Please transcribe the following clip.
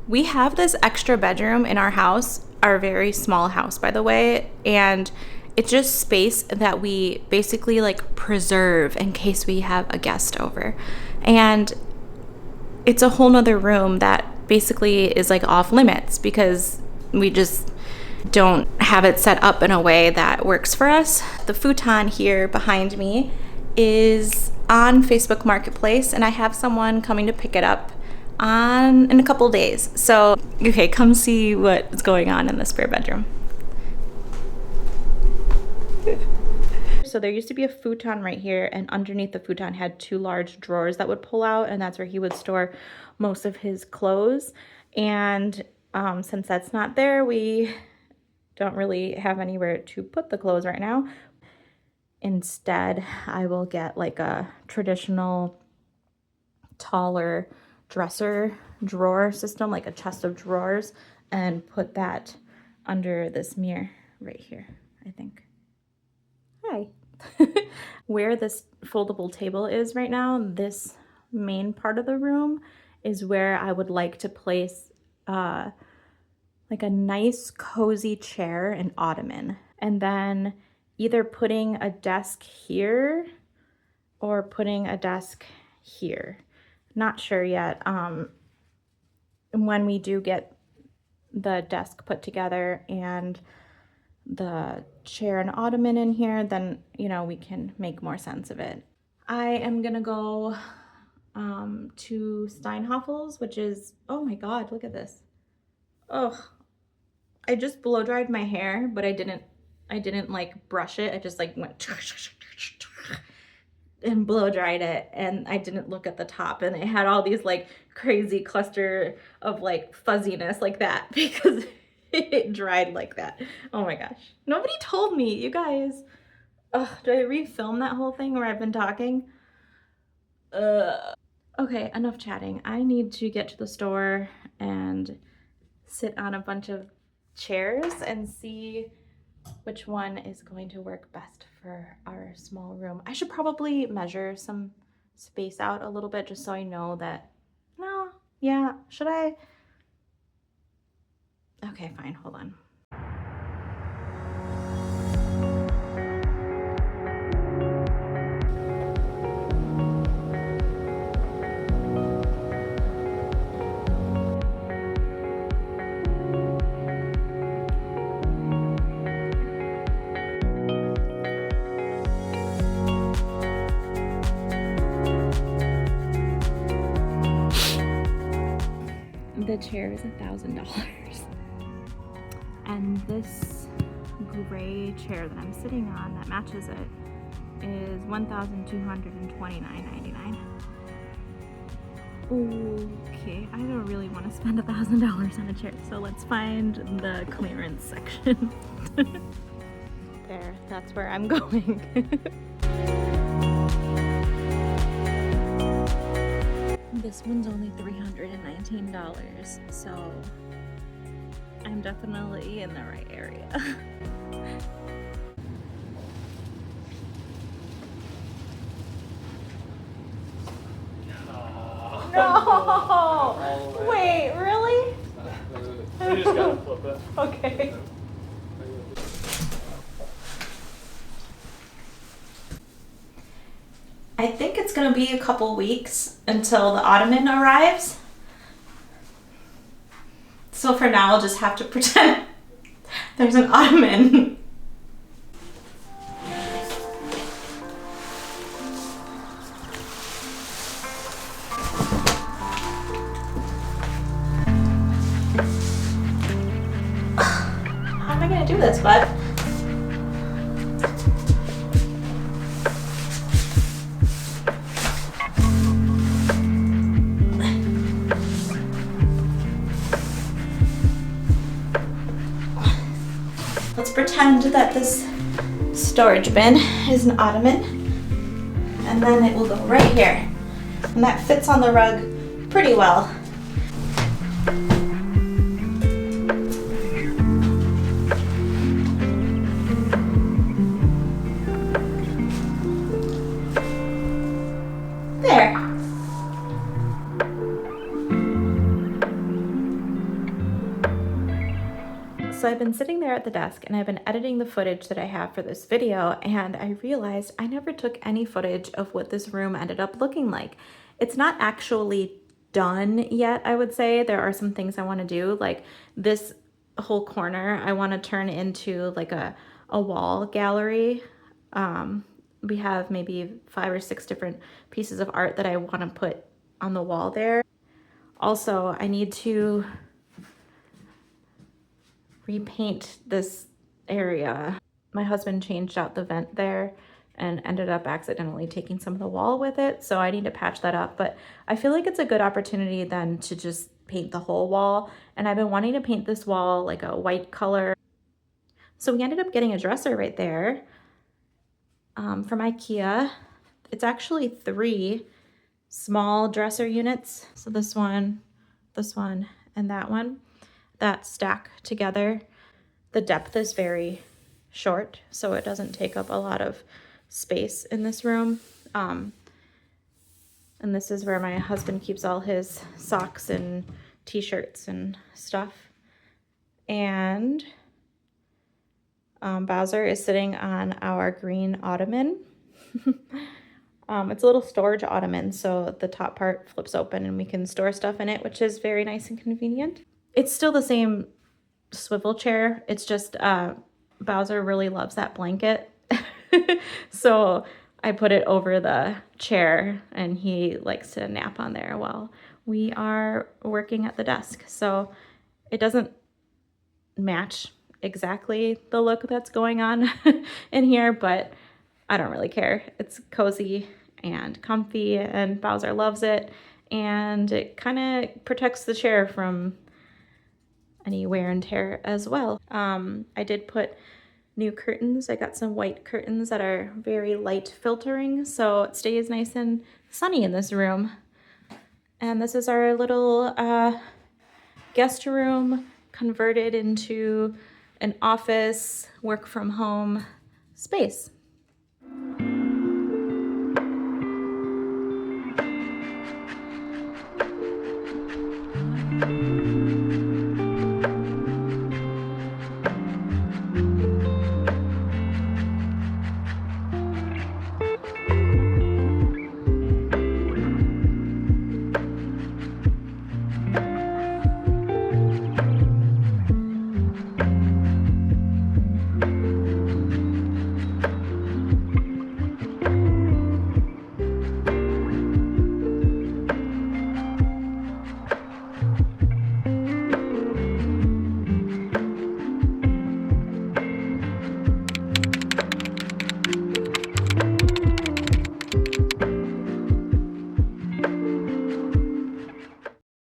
We have this extra bedroom in our house, our very small house, by the way, and it's just space that we basically like preserve in case we have a guest over. And it's a whole nother room that basically is like off limits because we just don't have it set up in a way that works for us. The futon here behind me is on Facebook Marketplace, and I have someone coming to pick it up in a couple days. So, okay, come see what's going on in the spare bedroom. So there used to be a futon right here, and underneath the futon had two large drawers that would pull out, and that's where he would store most of his clothes. And since that's not there, we don't really have anywhere to put the clothes right now. Instead, I will get like a traditional taller dresser drawer system, like a chest of drawers, and put that under this mirror right here, I think. Hi. Where this foldable table is right now, this main part of the room is where I would like to place like a nice cozy chair and ottoman, and then either putting a desk here or putting a desk here. Not sure yet. When we do get the desk put together and the chair and ottoman in here, then, you know, we can make more sense of it. I am gonna go to Steinhoffel's, which is, oh my God, look at this. Oh, I just blow dried my hair, but I didn't like brush it. I just like went and blow dried it, and I didn't look at the top, and it had all these like crazy cluster of like fuzziness like that because it dried like that. Oh my gosh. Nobody told me, you guys. Ugh, do I refilm that whole thing where I've been talking? Okay, enough chatting. I need to get to the store and sit on a bunch of chairs and see which one is going to work best for our small room. I should probably measure some space out a little bit just so I know that, no, yeah, should I? Okay, fine, hold on. The chair is $1,000, and this gray chair that I'm sitting on that matches it is $1,229.99. Okay, I don't really want to spend $1,000 on a chair, so let's find the clearance section. There, that's where I'm going. This one's only $319, so I'm definitely in the right area. No! Wait, really? You just gotta flip it. Okay. I think it's gonna be a couple weeks until the ottoman arrives. So for now, I'll just have to pretend there's an ottoman. How am I gonna do this, bud? Let's pretend that this storage bin is an ottoman, and then it will go right here. And that fits on the rug pretty well. There. So I've been sitting there at the desk and I've been editing the footage that I have for this video, and I realized I never took any footage of what this room ended up looking like. It's not actually done yet, I would say. There are some things I want to do, like this whole corner I want to turn into like a wall gallery. We have maybe 5 or 6 different pieces of art that I want to put on the wall there. Also, I need to repaint this area. My husband changed out the vent there and ended up accidentally taking some of the wall with it, so I need to patch that up. But I feel like it's a good opportunity then to just paint the whole wall, and I've been wanting to paint this wall like a white color. So we ended up getting a dresser right there from IKEA. It's actually 3 small dresser units. So this one, and that one, that stack together. The depth is very short, so it doesn't take up a lot of space in this room. And this is where my husband keeps all his socks and t-shirts and stuff. And Bowser is sitting on our green ottoman. It's a little storage ottoman, so the top part flips open and we can store stuff in it, which is very nice and convenient. It's still the same swivel chair. It's just Bowser really loves that blanket. So I put it over the chair and he likes to nap on there while we are working at the desk. So it doesn't match exactly the look that's going on in here, but I don't really care. It's cozy and comfy and Bowser loves it, and it kind of protects the chair from any wear and tear as well. I did put new curtains. I got some white curtains that are very light filtering, so it stays nice and sunny in this room. And this is our little guest room converted into an office, work from home space.